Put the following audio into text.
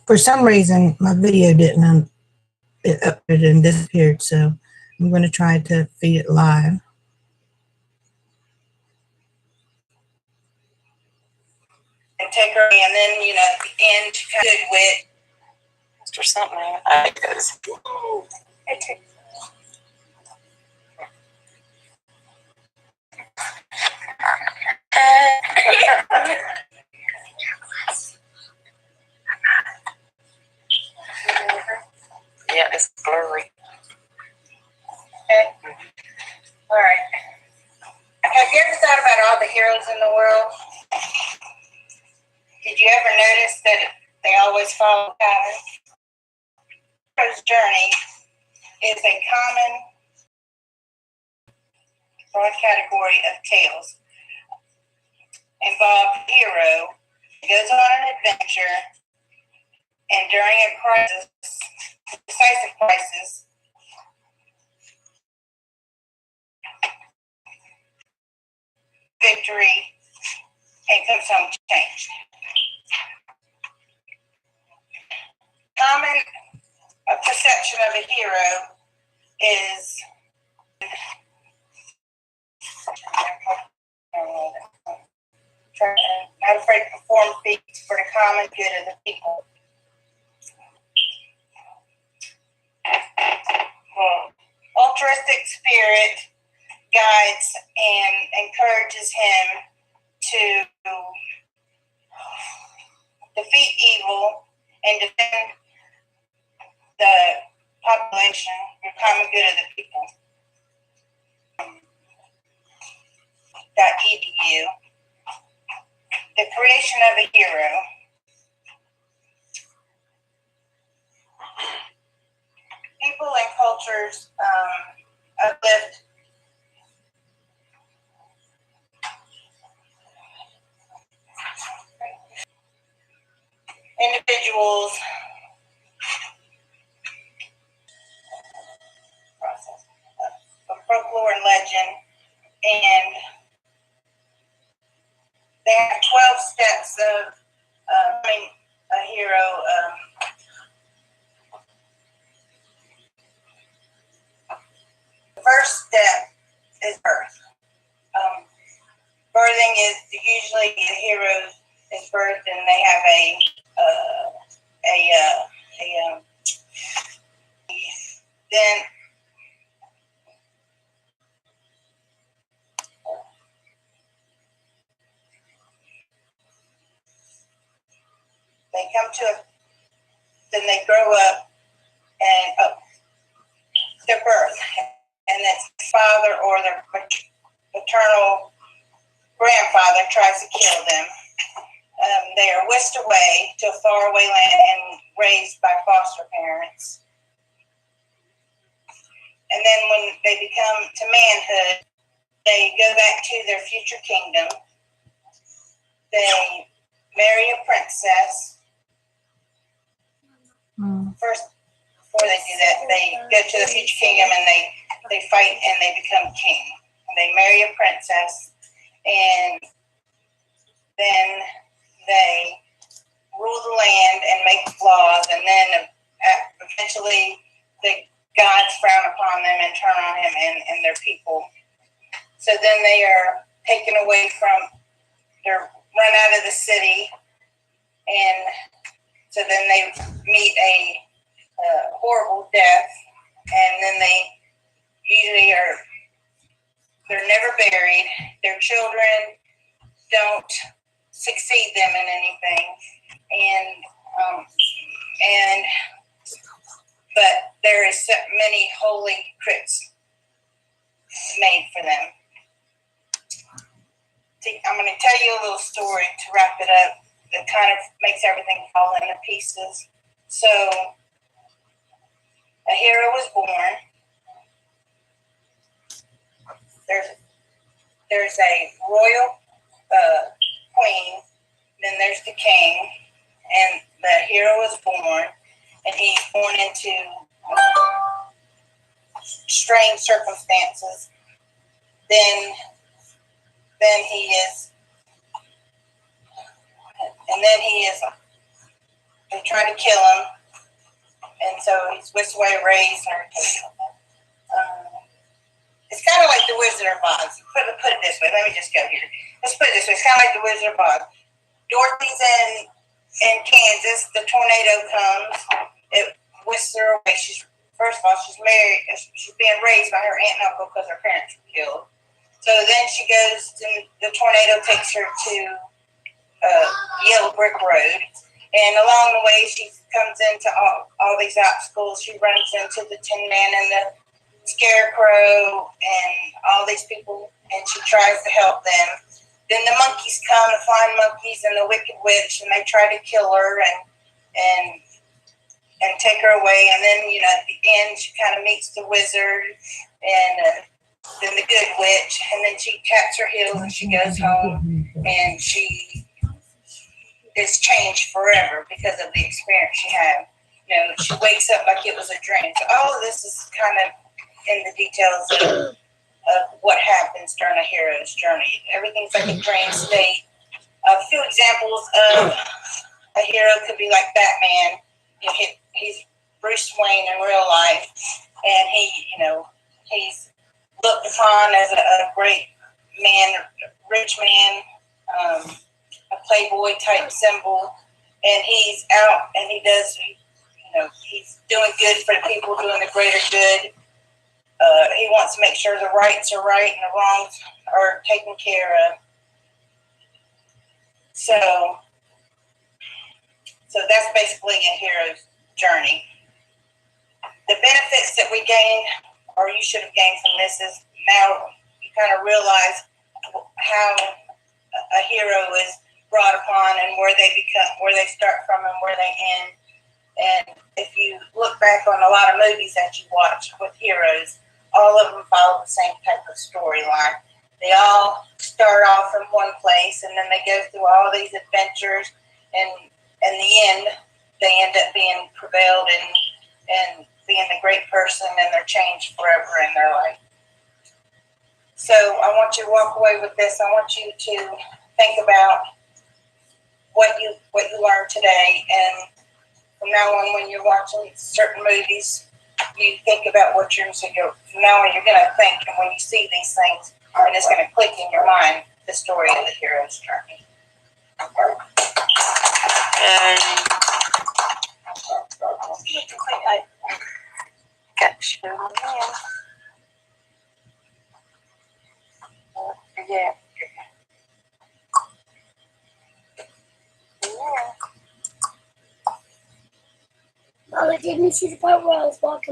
For some reason, my video didn't, it updated and disappeared, so I'm going to try to feed it live. And take her, and then, you know, at the end, good wit or something. I guess. It takes. Yeah, it's blurry. Okay. All right. Have you ever thought about all the heroes in the world? Did you ever notice that they always follow a pattern? Hero's journey is a common broad category of tales. Involve a hero who goes on an adventure, and during a crisis, decisive crisis, victory, and comes home changed. Common perception of a hero is not afraid to perform feats for the common good of the people. Altruistic spirit guides and encourages him to defeat evil and defend the population, the common good of the people. .edu. The creation of a hero. People and cultures uplift individuals of folklore and legend, and they have 12 steps of becoming a hero. The first step is birth. Birthing is usually the hero is birthed, and they have then they come to then they grow up and their birth, and that's father or their maternal grandfather tries to kill them. They are whisked away to a faraway land and raised by foster parents. And then when they become to manhood, they go back to their future kingdom. They marry a princess. First, before they do that, they go to the future kingdom and they fight and they become king. And they marry a princess, and then they rule the land and make laws, and then eventually the gods frown upon them and turn on him and their people. So then they are taken away from, they're run out of the city, and so then they meet a horrible death, and then they usually they're never buried. Their children don't succeed them in anything, but there is so many holy crypts made for them. See, I'm going to tell you a little story to wrap it up that kind of makes everything fall into pieces. So, a hero was born. There's a royal queen, then there's the king, and the hero was born, and he's born into strange circumstances. Then he is they try to kill him, and so he's whisked away, raised, and everything. It's kind of like the Wizard of Oz. Put it this way. Let me just go here. Let's put it this way. It's kind of like the Wizard of Oz. Dorothy's in Kansas. The tornado comes. It whisks her away. First of all, she's married. She's being raised by her aunt and uncle because her parents were killed. So then she goes to the tornado takes her to Yellow Brick Road, and along the way she comes into all these obstacles. She runs into the Tin Man and the Scarecrow and all these people, and she tries to help them. Then the monkeys come, the flying monkeys and the Wicked Witch, and they try to kill her and take her away. And then, at the end, she kind of meets the wizard and then the good witch, and then she taps her heels and she goes home, and she is changed forever because of the experience she had. She wakes up like it was a dream. So all of this is kind of in the details of what happens during a hero's journey. Everything's like a dream state. A few examples of a hero could be like Batman. He's Bruce Wayne in real life, and he's looked upon as a great man, rich man, a playboy type symbol, and he's out and he's doing good for the people, doing the greater good. He wants to make sure the rights are right and the wrongs are taken care of. So that's basically a hero's journey. The benefits that we gain, or you should have gained from this, is now you kind of realize how a hero is brought upon and where they start from and where they end. And if you look back on a lot of movies that you watch with heroes, all of them follow the same type of storyline. They all start off in one place, and then they go through all these adventures, and in the end, they end up being prevailed and being a great person, and they're changed forever in their life. So I want you to walk away with this. I want you to think about what you learned today, and from now on, when you're watching certain movies, you think about what you're from now on. You're going to think, and when you see these things, and it's going to click in your mind the story of the hero's journey. Yeah. Mom, I didn't see the part where I was walking.